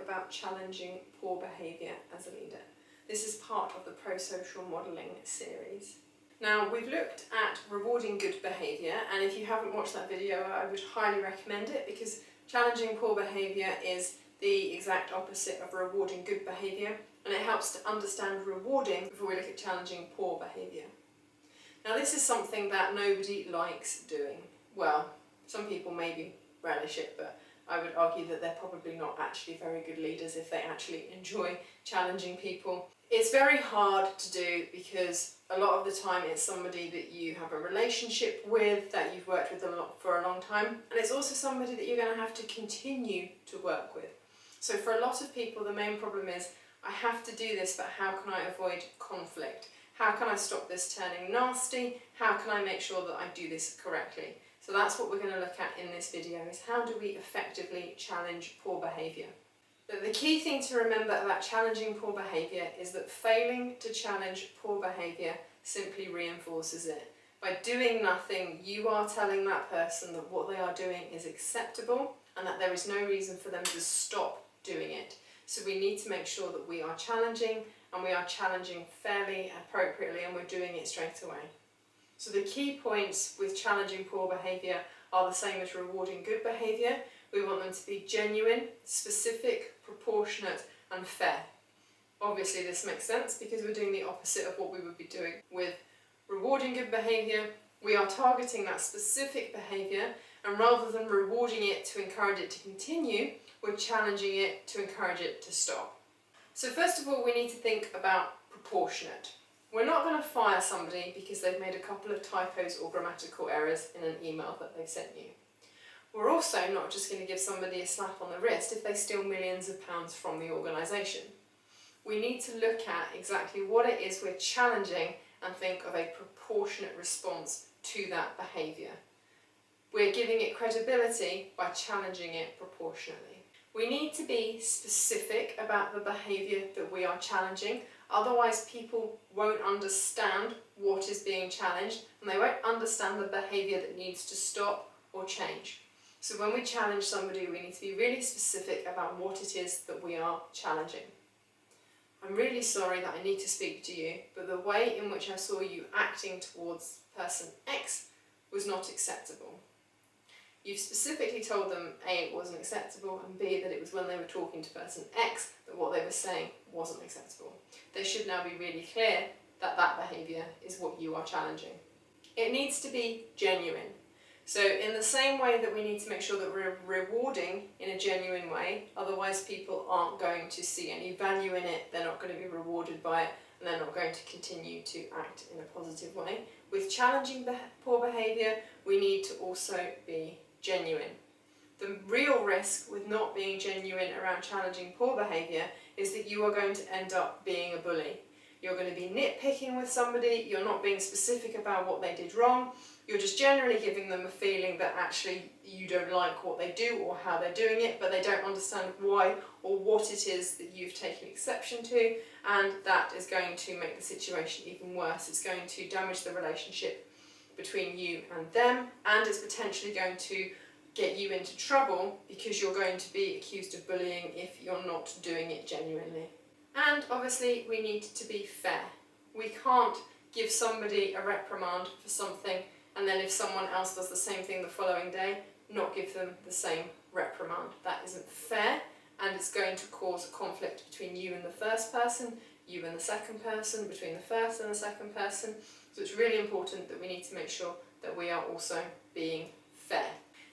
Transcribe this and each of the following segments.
about challenging poor behaviour as a leader. This is part of the pro-social modelling series. Now, we've looked at rewarding good behaviour, and if you haven't watched that video, I would highly recommend it, because challenging poor behaviour is the exact opposite of rewarding good behaviour, and it helps to understand rewarding before we look at challenging poor behaviour. Now, this is something that nobody likes doing. Well, some people maybe relish it, but I would argue that they're probably not actually very good leaders if they actually enjoy challenging people. It's very hard to do because a lot of the time it's somebody that you have a relationship with, that you've worked with for a long time, and it's also somebody that you're going to have to continue to work with. So for a lot of people, the main problem is, I have to do this, but how can I avoid conflict? How can I stop this turning nasty? How can I make sure that I do this correctly? So that's what we're going to look at in this video, is how do we effectively challenge poor behaviour. But the key thing to remember about challenging poor behaviour is that failing to challenge poor behaviour simply reinforces it. By doing nothing, you are telling that person that what they are doing is acceptable and that there is no reason for them to stop doing it. So we need to make sure that we are challenging, and we are challenging fairly, appropriately, and we're doing it straight away. So the key points with challenging poor behaviour are the same as rewarding good behaviour. We want them to be genuine, specific, proportionate and fair. Obviously this makes sense because we're doing the opposite of what we would be doing with rewarding good behaviour. We are targeting that specific behaviour, and rather than rewarding it to encourage it to continue, we're challenging it to encourage it to stop. So first of all, we need to think about proportionate. We're not going to fire somebody because they've made a couple of typos or grammatical errors in an email that they've sent you. We're also not just going to give somebody a slap on the wrist if they steal millions of pounds from the organisation. We need to look at exactly what it is we're challenging and think of a proportionate response to that behaviour. We're giving it credibility by challenging it proportionately. We need to be specific about the behaviour that we are challenging, otherwise people won't understand what is being challenged and they won't understand the behaviour that needs to stop or change. So when we challenge somebody, we need to be really specific about what it is that we are challenging. I'm really sorry that I need to speak to you, but the way in which I saw you acting towards person X was not acceptable. You've specifically told them A, it wasn't acceptable, and B, that it was when they were talking to person X that what they were saying wasn't acceptable. They should now be really clear that that behaviour is what you are challenging. It needs to be genuine. So in the same way that we need to make sure that we're rewarding in a genuine way, otherwise people aren't going to see any value in it, they're not going to be rewarded by it, and they're not going to continue to act in a positive way. With challenging poor behaviour, we need to also be genuine. The real risk with not being genuine around challenging poor behaviour is that you are going to end up being a bully. You're going to be nitpicking with somebody, you're not being specific about what they did wrong, you're just generally giving them a feeling that actually you don't like what they do or how they're doing it, but they don't understand why or what it is that you've taken exception to, and that is going to make the situation even worse. It's going to damage the relationship between you and them, and it's potentially going to get you into trouble because you're going to be accused of bullying if you're not doing it genuinely. And obviously we need to be fair. We can't give somebody a reprimand for something and then if someone else does the same thing the following day, not give them the same reprimand. That isn't fair, and it's going to cause a conflict between you and the first person, you and the second person, between the first and the second person. So it's really important that we need to make sure that we are also being fair.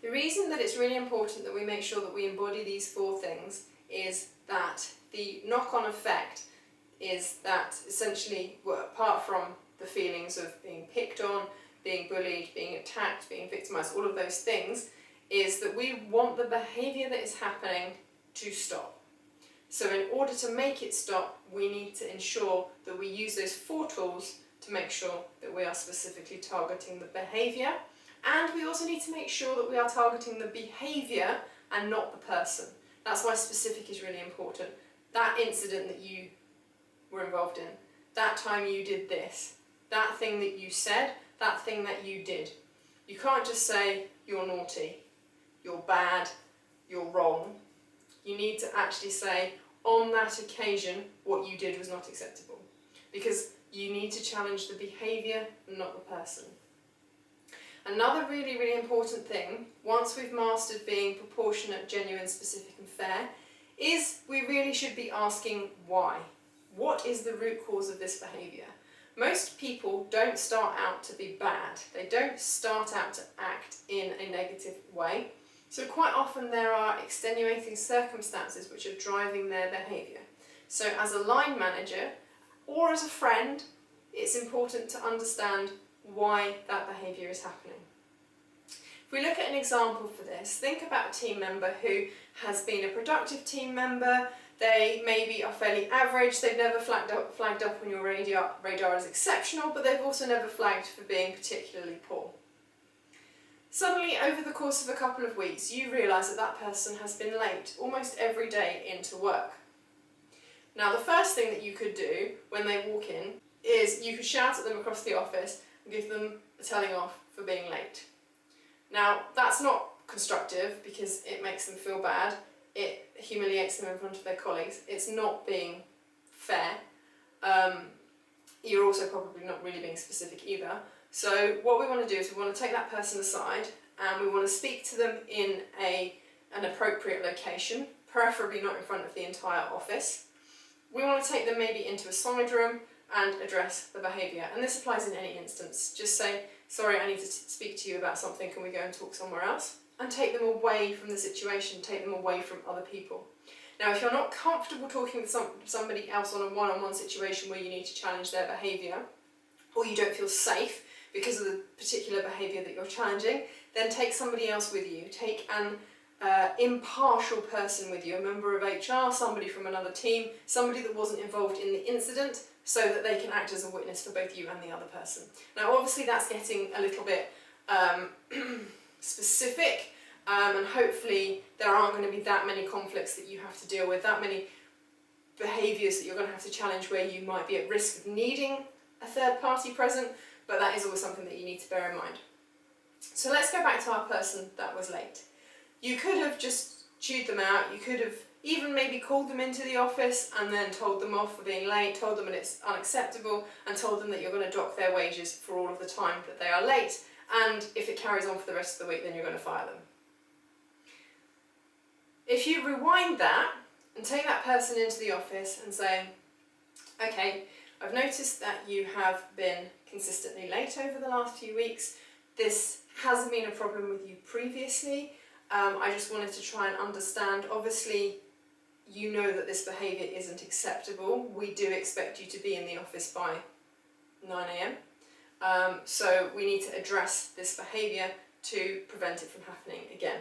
The reason that it's really important that we make sure that we embody these 4 things is that the knock-on effect is that essentially, apart from the feelings of being picked on, being bullied, being attacked, being victimised, all of those things, is that we want the behaviour that is happening to stop. So in order to make it stop, we need to ensure that we use those 4 tools to make sure that we are specifically targeting the behaviour, and we also need to make sure that we are targeting the behaviour and not the person. That's why specific is really important. That incident that you were involved in, that time you did this, that thing that you said, that thing that you did. You can't just say, you're naughty, you're bad, you're wrong. You need to actually say, on that occasion, what you did was not acceptable. Because you need to challenge the behaviour, not the person. Another really, really important thing, once we've mastered being proportionate, genuine, specific and fair, is we really should be asking why. What is the root cause of this behaviour? Most people don't start out to be bad. They don't start out to act in a negative way. So quite often there are extenuating circumstances which are driving their behaviour. So as a line manager or as a friend, it's important to understand why that behaviour is happening. If we look at an example for this, think about a team member who has been a productive team member. They maybe are fairly average, they've never flagged up on your radar as exceptional, but they've also never flagged for being particularly poor. Suddenly, over the course of a couple of weeks, you realise that that person has been late almost every day into work. Now, the first thing that you could do when they walk in is you could shout at them across the office and give them a telling off for being late. Now, that's not constructive because it makes them feel bad. It humiliates them in front of their colleagues. It's not being fair. You're also probably not really being specific either. So what we want to do is we want to take that person aside and we want to speak to them in an appropriate location, preferably not in front of the entire office. We want to take them maybe into a side room and address the behaviour. And this applies in any instance. Just say, sorry, I need to speak to you about something, can we go and talk somewhere else? And take them away from the situation, take them away from other people. Now, if you're not comfortable talking with somebody else on a one-on-one situation where you need to challenge their behaviour, or you don't feel safe because of the particular behaviour that you're challenging, then take somebody else with you. Take an impartial person with you, a member of HR, somebody from another team, somebody that wasn't involved in the incident, so that they can act as a witness for both you and the other person. Now, obviously that's getting a little bit specific, and hopefully there aren't going to be that many conflicts that you have to deal with, that many behaviours that you're going to have to challenge where you might be at risk of needing a third party present, but that is always something that you need to bear in mind. So let's go back to our person that was late. You could have just chewed them out, you could have even maybe called them into the office and then told them off for being late, told them that it's unacceptable and told them that you're going to dock their wages for all of the time that they are late, and if it carries on for the rest of the week then you're going to fire them. If you rewind that and take that person into the office and say, okay, I've noticed that you have been consistently late over the last few weeks. This hasn't been a problem with you previously. I just wanted to try and understand. Obviously, you know that this behaviour isn't acceptable. We do expect you to be in the office by 9 AM. So we need to address this behaviour to prevent it from happening again.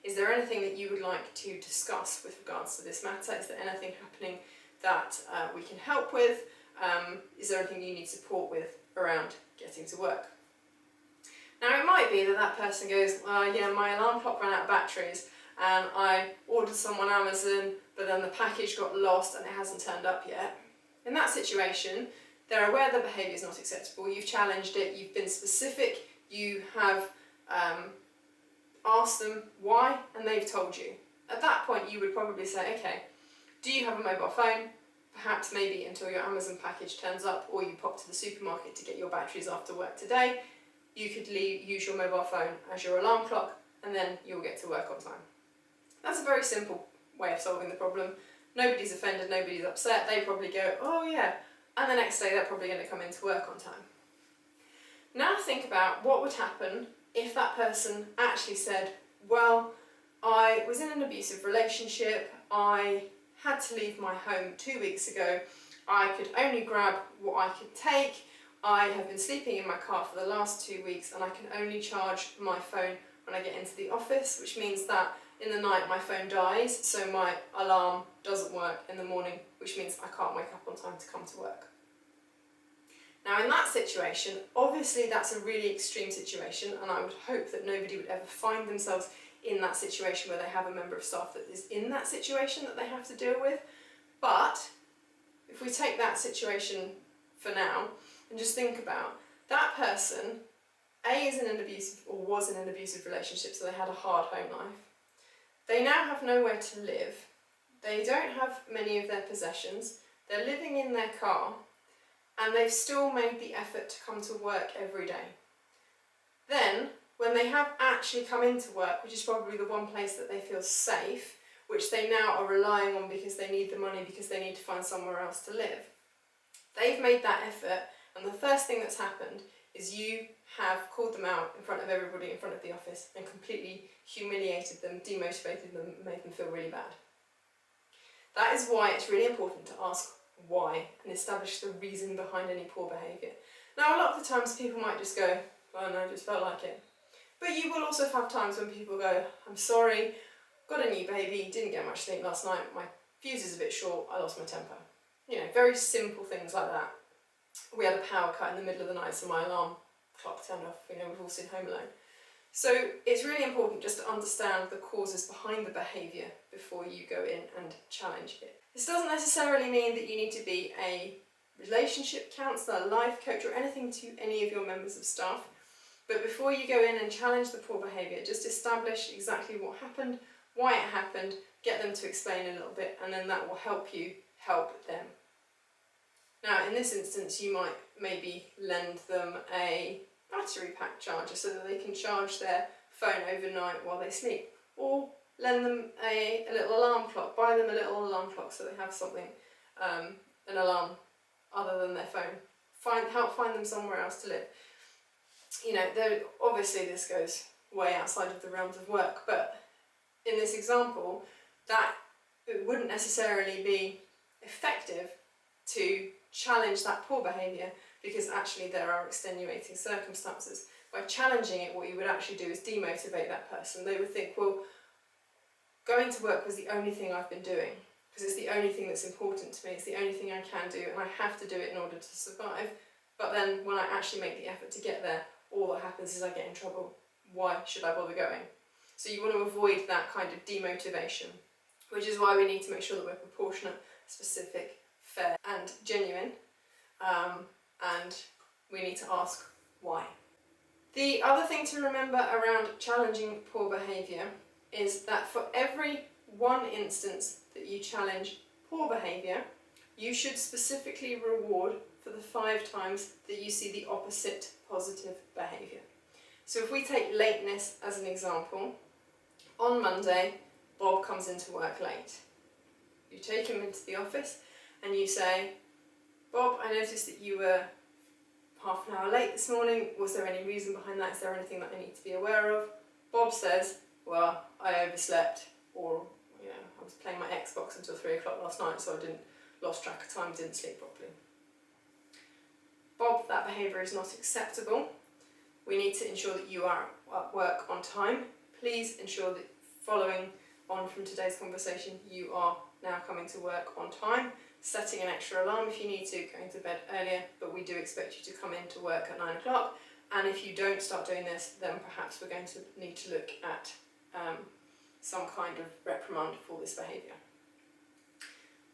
Is there anything that you would like to discuss with regards to this matter? Is there anything happening that we can help with? Is there anything you need support with around getting to work? Now, it might be that that person goes, yeah, my alarm clock ran out of batteries and I ordered some on Amazon, but then the package got lost and it hasn't turned up yet. In that situation, they're aware the behaviour is not acceptable, you've challenged it, you've been specific, you have asked them why, and they've told you. At that point, you would probably say, okay, do you have a mobile phone? Perhaps maybe until your Amazon package turns up, or you pop to the supermarket to get your batteries after work today. You could use your mobile phone as your alarm clock, and then you'll get to work on time. That's a very simple way of solving the problem. Nobody's offended, nobody's upset. They probably go, oh yeah, and the next day they're probably going to come into work on time. Now think about what would happen if that person actually said, well, I was in an abusive relationship, I had to leave my home 2 weeks ago, I could only grab what I could take, I have been sleeping in my car for the last 2 weeks and I can only charge my phone when I get into the office, which means that in the night my phone dies, so my alarm doesn't work in the morning, which means I can't wake up on time to come to work. Now in that situation, obviously that's a really extreme situation, and I would hope that nobody would ever find themselves in that situation where they have a member of staff that is in that situation that they have to deal with. But if we take that situation for now and just think about that person, A, is in an abusive or was in an abusive relationship, so they had a hard home life. They now have nowhere to live, they don't have many of their possessions, they're living in their car, and they've still made the effort to come to work every day. Then, when they have actually come into work, which is probably the one place that they feel safe, which they now are relying on because they need the money, because they need to find somewhere else to live, they've made that effort, and the first thing that's happened is you have called them out in front of everybody in front of the office and completely humiliated them, demotivated them, made them feel really bad. That is why it's really important to ask why and establish the reason behind any poor behaviour. Now, a lot of the times people might just go, oh no, I just felt like it. But you will also have times when people go, I'm sorry, got a new baby, didn't get much sleep last night, my fuse is a bit short, I lost my temper. You know, very simple things like that. We had a power cut in the middle of the night, so my alarm clock turned off. You know, we've all seen Home Alone. So it's really important just to understand the causes behind the behaviour before you go in and challenge it. This doesn't necessarily mean that you need to be a relationship counsellor, life coach, or anything to any of your members of staff. But before you go in and challenge the poor behaviour, just establish exactly what happened, why it happened, get them to explain a little bit, and then that will help you help them. Now, in this instance, you might maybe lend them a battery pack charger so that they can charge their phone overnight while they sleep, or lend them a little alarm clock, buy them a little alarm clock so they have something, an alarm other than their phone. Help find them somewhere else to live. You know, obviously this goes way outside of the realms of work, but in this example, that it wouldn't necessarily be effective to challenge that poor behaviour because actually there are extenuating circumstances. By challenging it, what you would actually do is demotivate that person. They would think, well, going to work was the only thing I've been doing because it's the only thing that's important to me, it's the only thing I can do, and I have to do it in order to survive. But then when I actually make the effort to get there, all that happens is I get in trouble. Why should I bother going? So you want to avoid that kind of demotivation, which is why we need to make sure that we're proportionate, specific, fair and genuine, and we need to ask why. The other thing to remember around challenging poor behaviour is that for every one instance that you challenge poor behaviour, you should specifically reward for the 5 times that you see the opposite positive behaviour. So if we take lateness as an example, on Monday, Bob comes into work late. You take him into the office and you say, Bob, I noticed that you were half an hour late this morning. Was there any reason behind that? Is there anything that I need to be aware of? Bob says, well, I overslept, or I was playing my Xbox until 3 o'clock last night, so I lost track of time, didn't sleep properly. Bob, that behaviour is not acceptable. We need to ensure that you are at work on time. Please ensure that following on from today's conversation, you are now coming to work on time, setting an extra alarm if you need to, going to bed earlier, but we do expect you to come into work at 9 o'clock. And if you don't start doing this, then perhaps we're going to need to look at some kind of reprimand for this behaviour.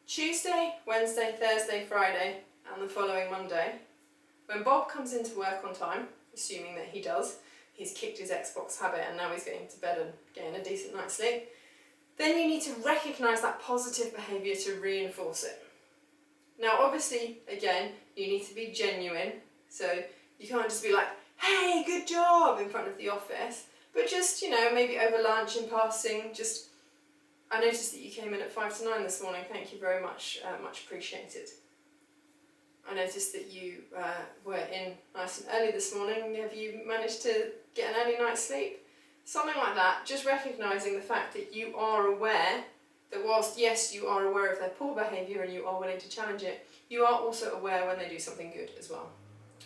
Tuesday, Wednesday, Thursday, Friday, and the following Monday, when Bob comes into work on time, assuming that he does, he's kicked his Xbox habit and now he's getting to bed and getting a decent night's sleep, then you need to recognise that positive behaviour to reinforce it. Now obviously, again, you need to be genuine, so you can't just be like, hey, good job, in front of the office, but just, maybe over lunch in passing, just, I noticed that you came in at 5 to 9 this morning, thank you very much, much appreciated. I noticed that you were in nice and early this morning, have you managed to get an early night's sleep? Something like that, just recognising the fact that you are aware that whilst, yes, you are aware of their poor behaviour and you are willing to challenge it, you are also aware when they do something good as well.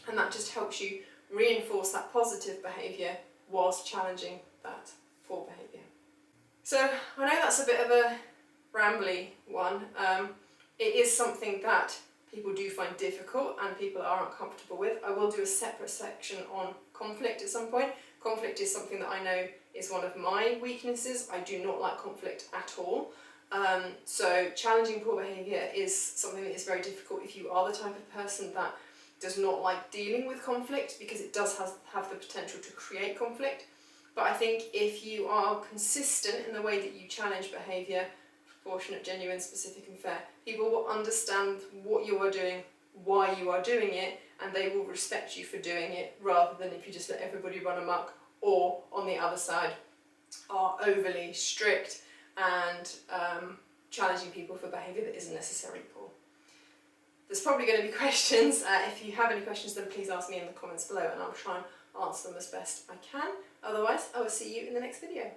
And that just helps you reinforce that positive behaviour whilst challenging that poor behaviour. So I know that's a bit of a rambly one. It is something that people do find difficult and people are uncomfortable with. I will do a separate section on conflict at some point. Conflict is something that I know is one of my weaknesses. I do not like conflict at all. So challenging poor behaviour is something that is very difficult if you are the type of person that does not like dealing with conflict, because it does have the potential to create conflict. But I think if you are consistent in the way that you challenge behaviour, proportionate, genuine, specific and fair, people will understand what you are doing, why you are doing it, and they will respect you for doing it, rather than if you just let everybody run amok, or on the other side are overly strict and challenging people for behaviour that isn't necessarily poor. There's probably going to be questions. If you have any questions, then please ask me in the comments below and I'll try and answer them as best I can. Otherwise, I will see you in the next video.